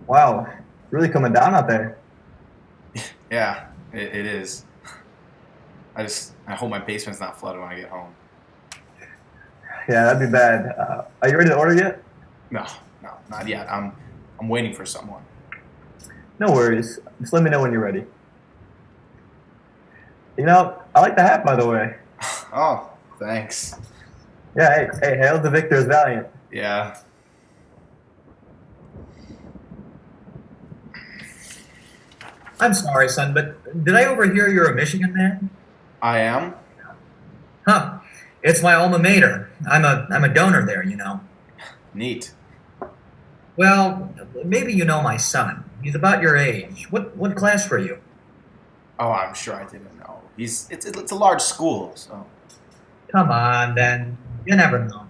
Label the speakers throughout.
Speaker 1: Wow, really coming down out there.
Speaker 2: Yeah, it is. I hope my basement's not flooded when I get home.
Speaker 1: Yeah, that'd be bad. Are you ready to order yet?
Speaker 2: No, no, not yet. I'm waiting for someone.
Speaker 1: No worries. Just let me know when you're ready. I like the hat, by the way.
Speaker 2: Oh, thanks.
Speaker 1: Yeah, hey, hail the victor is valiant.
Speaker 2: Yeah,
Speaker 3: I'm sorry, son, but did I overhear you're a Michigan man?
Speaker 2: I am.
Speaker 3: Huh. It's my alma mater. I'm a donor there, you know.
Speaker 2: Neat.
Speaker 3: Well, maybe you know my son. He's about your age. What class were you?
Speaker 2: Oh, I'm sure I didn't know. It's a large school, so.
Speaker 3: Come on, then. You never know.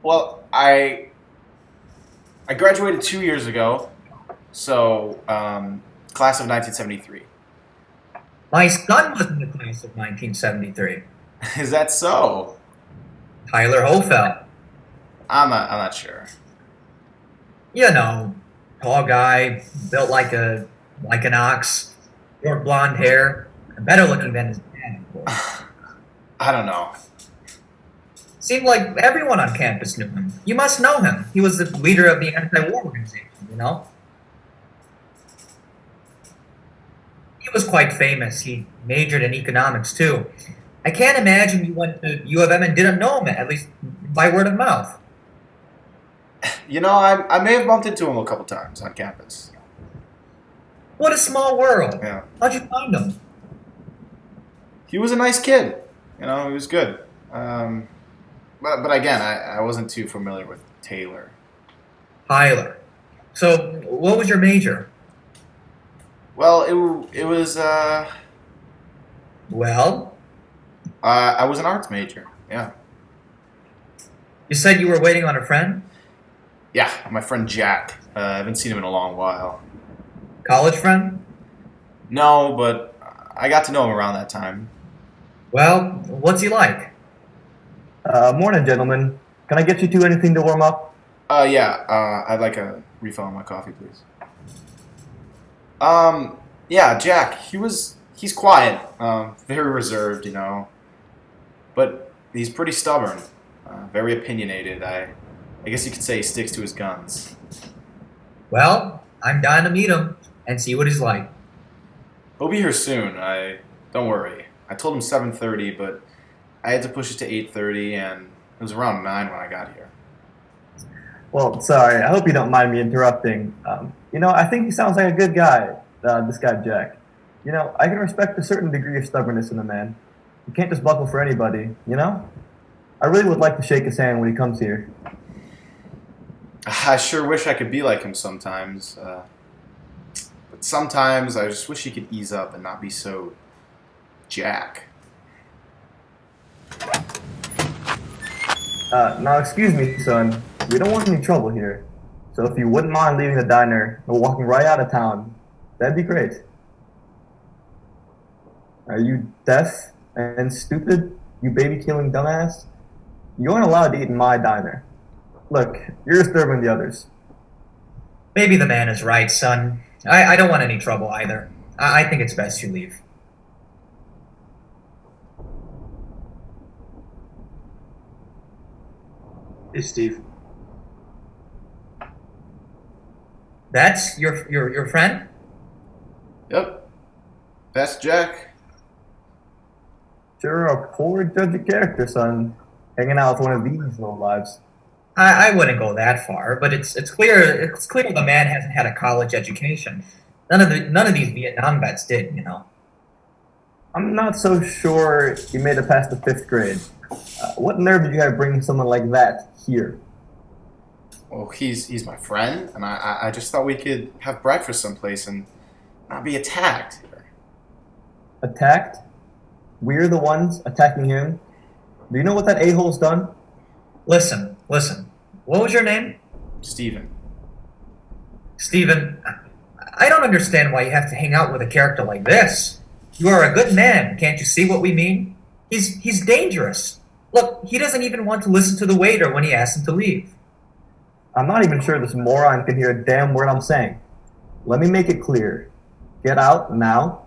Speaker 2: Well, I graduated 2 years ago, so class of 1973.
Speaker 3: My son was in the class of 1973.
Speaker 2: Is that so?
Speaker 3: Tyler Hofeld.
Speaker 2: I'm not sure.
Speaker 3: You know, tall guy, built like an ox, short blonde hair, and better looking than his dad, of course.
Speaker 2: I don't know.
Speaker 3: Seemed like everyone on campus knew him. You must know him. He was the leader of the anti-war organization, you know? He was quite famous. He majored in economics, too. I can't imagine you went to U of M and didn't know him, at least by word of mouth.
Speaker 2: I may have bumped into him a couple times on campus.
Speaker 3: What a small world.
Speaker 2: Yeah,
Speaker 3: How'd you find him?
Speaker 2: he was a nice kid. He was good. But again, I wasn't too familiar with Taylor.
Speaker 3: Tyler. So, what was your major?
Speaker 2: Well, it was
Speaker 3: Well,
Speaker 2: I was an arts major. Yeah,
Speaker 3: you said you were waiting on a friend?
Speaker 2: yeah. My friend Jack. I haven't seen him in a long while.
Speaker 3: College friend?
Speaker 2: No, but I got to know him around that time.
Speaker 3: Well, what's he like?
Speaker 1: Morning, gentlemen. Can I get you two anything to warm up?
Speaker 2: Yeah. I'd like a refill on my coffee, please. Yeah, Jack. He's quiet. Very reserved, but he's pretty stubborn. Very opinionated. I guess you could say he sticks to his guns.
Speaker 3: Well, I'm dying to meet him and see what he's like.
Speaker 2: He'll be here soon. I don't worry. I told him 7:30, but I had to push it to 8:30, and it was around 9 when I got here.
Speaker 1: Well, sorry. I hope you don't mind me interrupting. I think he sounds like a good guy, this guy Jack. I can respect a certain degree of stubbornness in a man. You can't just buckle for anybody. I really would like to shake his hand when he comes here.
Speaker 2: I sure wish I could be like him sometimes. But sometimes I just wish he could ease up and not be so Jack.
Speaker 1: Now, excuse me, son. We don't want any trouble here. So if you wouldn't mind leaving the diner and walking right out of town, that'd be great. Are you deaf and stupid, you baby-killing dumbass? You aren't allowed to eat in my diner. Look, you're disturbing the others.
Speaker 3: Maybe the man is right, son. I don't want any trouble either. I think it's best you leave.
Speaker 4: Hey, Steve.
Speaker 3: That's your friend?
Speaker 2: Yep, that's Jack.
Speaker 1: Sure, a poor judge of character, son. Hanging out with one of these low lives.
Speaker 3: I wouldn't go that far, but it's clear the man hasn't had a college education. None of these Vietnam vets did, you know.
Speaker 1: I'm not so sure he made it past the fifth grade. What nerve did you have bringing someone like that here?
Speaker 2: Well, he's my friend, and I just thought we could have breakfast someplace and not be attacked here.
Speaker 1: Attacked? We're the ones attacking him? Do you know what that a-hole's done?
Speaker 3: Listen. What was your name?
Speaker 2: Steven.
Speaker 3: Stephen, I don't understand why you have to hang out with a character like this. You are a good man. Can't you see what we mean? He's dangerous. Look, he doesn't even want to listen to the waiter when he asks him to leave.
Speaker 1: I'm not even sure this moron can hear a damn word I'm saying. Let me make it clear. Get out now,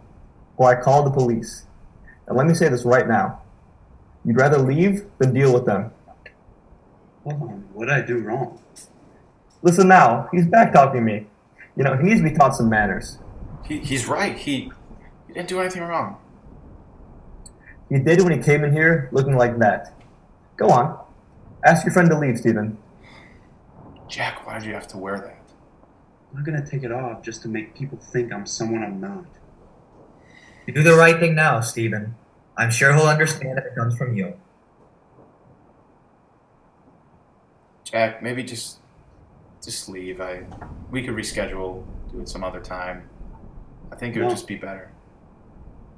Speaker 1: or I call the police. And let me say this right now. You'd rather leave than deal with them.
Speaker 4: Hold on, what did I do wrong?
Speaker 1: Listen now, he's back talking to me. You know, he needs to be taught some manners.
Speaker 2: He's right. He didn't do anything wrong.
Speaker 1: He did when he came in here looking like that. Go on. Ask your friend to leave, Stephen.
Speaker 2: Jack, why did you have to wear that?
Speaker 4: I'm not gonna take it off just to make people think I'm someone I'm not.
Speaker 3: You do the right thing now, Stephen. I'm sure he'll understand if it comes from you.
Speaker 2: Jack, maybe just leave. We could reschedule, do it some other time. I think it would
Speaker 4: No.
Speaker 2: just be better.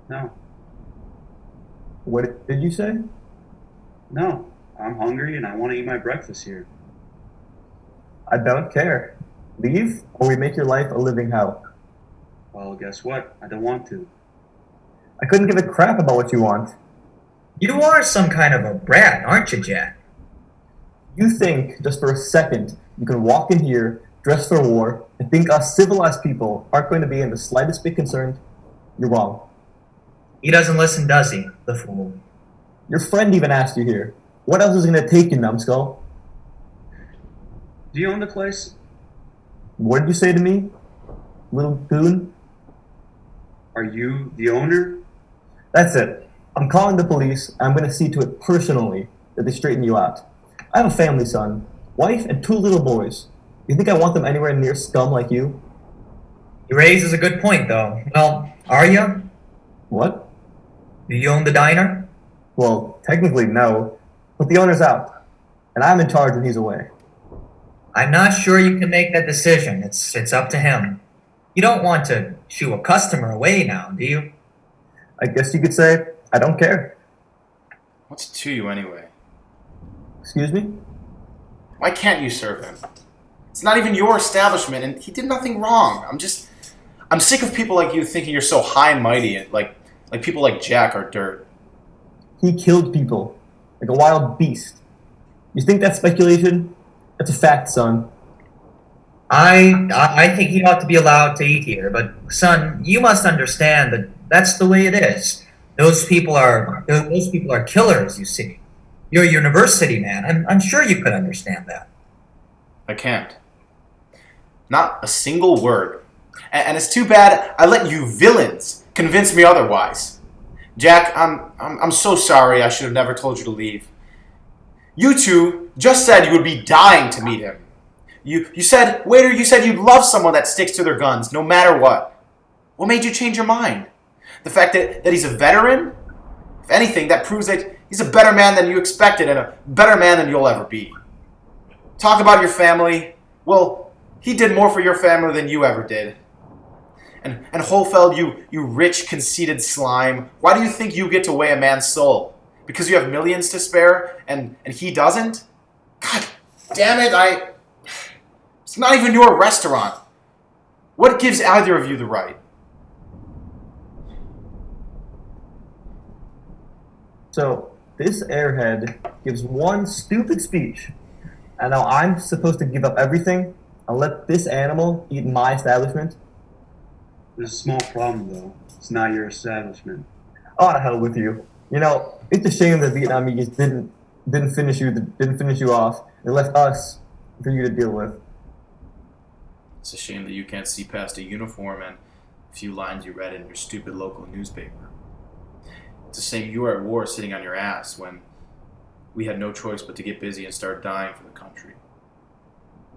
Speaker 4: No,
Speaker 1: What did you say?
Speaker 4: no, I'm hungry and I want to eat my breakfast here.
Speaker 1: I don't care. Leave, or we make your life a living hell.
Speaker 4: Well, guess what? I don't want to.
Speaker 1: I couldn't give a crap about what you want.
Speaker 3: You are some kind of a brat, aren't you, Jack?
Speaker 1: You think, just for a second, you can walk in here, dressed for war, and think us civilized people aren't going to be in the slightest bit concerned? You're wrong.
Speaker 3: He doesn't listen, does he? The fool.
Speaker 1: Your friend even asked you here. What else is it going to take you, numbskull?
Speaker 4: Do you own the place?
Speaker 1: What did you say to me? Little goon?
Speaker 4: Are you the owner?
Speaker 1: That's it. I'm calling the police, and I'm going to see to it personally that they straighten you out. I have a family, son. Wife and 2 little boys. You think I want them anywhere near scum like you?
Speaker 3: He raises a good point, though. Well, are you?
Speaker 1: What?
Speaker 3: Do you own the diner?
Speaker 1: Well, technically, no. But the owner's out. And I'm in charge when he's away.
Speaker 3: I'm not sure you can make that decision. It's up to him. You don't want to shoo a customer away now, do you?
Speaker 1: I guess you could say, I don't care.
Speaker 2: What's to you anyway?
Speaker 1: Excuse me?
Speaker 2: Why can't you serve him? It's not even your establishment, and he did nothing wrong. I'm sick of people like you thinking you're so high and mighty, and like people like Jack are dirt.
Speaker 1: He killed people. Like a wild beast. You think that's speculation? That's a fact, son.
Speaker 3: I think he ought to be allowed to eat here, but son, you must understand that that's the way it is. Those people are killers, you see. You're a university man. I'm sure you could understand that.
Speaker 2: I can't. Not a single word. And it's too bad I let you villains convince me otherwise. Jack, I'm so sorry. I should have never told you to leave. You two just said you would be dying to meet him. You said, waiter, you said you'd love someone that sticks to their guns no matter what. What made you change your mind? The fact that he's a veteran? If anything, that proves that he's a better man than you expected and a better man than you'll ever be. Talk about your family. Well, he did more for your family than you ever did. And Holfeld, you rich, conceited slime, why do you think you get to weigh a man's soul? Because you have millions to spare and he doesn't? God damn it, it's not even your restaurant. What gives either of you the right?
Speaker 1: So, this airhead gives one stupid speech, and now I'm supposed to give up everything and let this animal eat in my establishment?
Speaker 4: There's a small problem though. It's not your establishment.
Speaker 1: Oh, to hell with you. You know, it's a shame that Vietnamese didn't finish you off. They left us for you to deal with.
Speaker 2: It's a shame that you can't see past a uniform and a few lines you read in your stupid local newspaper. It's a shame you were at war sitting on your ass when we had no choice but to get busy and start dying for the country.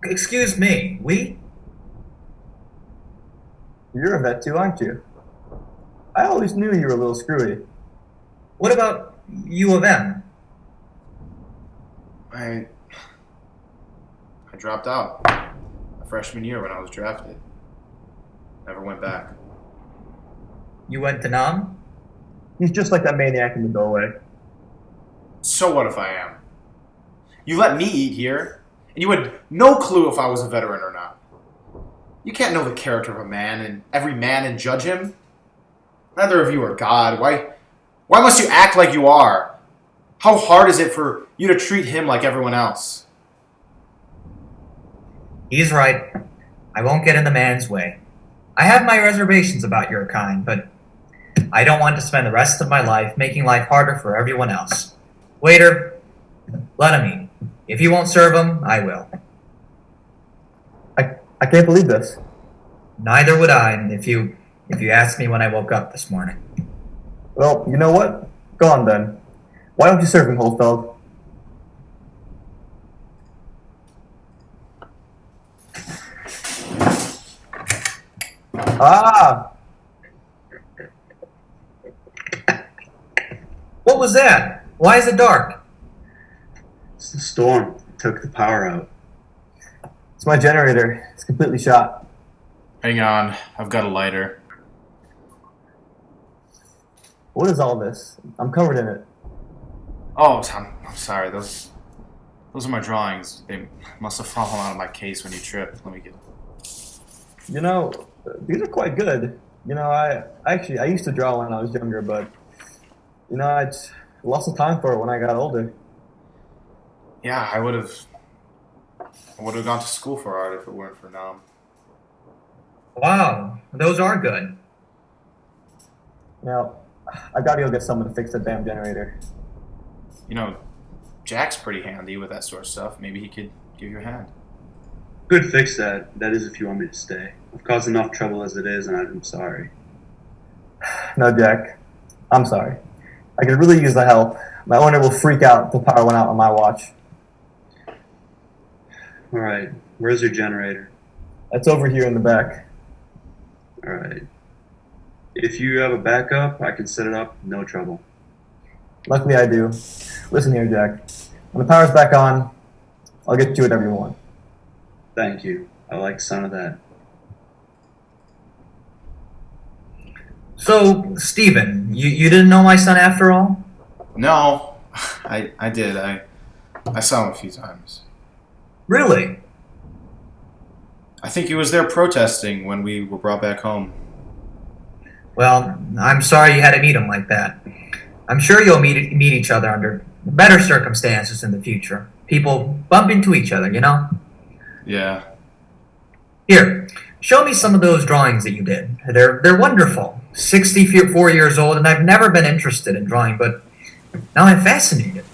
Speaker 3: Excuse me, we?
Speaker 1: You're a vet too, aren't you? I always knew you were a little screwy.
Speaker 3: What about U of M?
Speaker 2: I dropped out my freshman year when I was drafted. Never went back.
Speaker 3: You went to Nam?
Speaker 1: He's just like that maniac in the doorway.
Speaker 2: So what if I am? You let me eat here, and you had no clue if I was a veteran or not. You can't know the character of a man and every man and judge him. Neither of you are God. Why must you act like you are? How hard is it for you to treat him like everyone else?
Speaker 3: He's right. I won't get in the man's way. I have my reservations about your kind, but I don't want to spend the rest of my life making life harder for everyone else. Waiter, let him eat. If you won't serve him, I will.
Speaker 1: I can't believe this.
Speaker 3: Neither would I if you asked me when I woke up this morning.
Speaker 1: Well, you know what? Go on then. Why don't you serve him, Holfeld? Ah!
Speaker 3: What was that? Why is it dark?
Speaker 4: It's the storm. It took the power out.
Speaker 1: It's my generator. It's completely shot.
Speaker 2: Hang on, I've got a lighter.
Speaker 1: What is all this? I'm covered in it.
Speaker 2: Oh, I'm sorry. Those are my drawings. They must have fallen out of my case when you tripped. Let me get.
Speaker 1: You know, these are quite good. You know, I used to draw when I was younger, but you know, I just lost the time for it when I got older.
Speaker 2: Yeah, I would have gone to school for art if it weren't for Nam.
Speaker 3: Wow, those are good.
Speaker 1: Now, I gotta go get someone to fix that damn generator.
Speaker 2: You know, Jack's pretty handy with that sort of stuff. Maybe he could give you a hand.
Speaker 4: Could fix that. That is if you want me to stay. I've caused enough trouble as it is, and I'm sorry.
Speaker 1: No, Jack. I'm sorry. I could really use the help. My owner will freak out if the power went out on my watch.
Speaker 4: Alright, where's your generator?
Speaker 1: That's over here in the back.
Speaker 4: Alright. If you have a backup, I can set it up, no trouble.
Speaker 1: Luckily I do. Listen here, Jack. When the power's back on, I'll get you whatever you want.
Speaker 4: Thank you. I like the sound of that.
Speaker 3: So, Stephen, you didn't know my son after all?
Speaker 2: No, I did. I saw him a few times.
Speaker 3: Really?
Speaker 2: I think he was there protesting when we were brought back home.
Speaker 3: Well, I'm sorry you had to meet him like that. I'm sure you'll meet each other under better circumstances in the future. People bump into each other, you know?
Speaker 2: Yeah.
Speaker 3: Here, show me some of those drawings that you did. They're wonderful. 64 years old, and I've never been interested in drawing, but now I'm fascinated.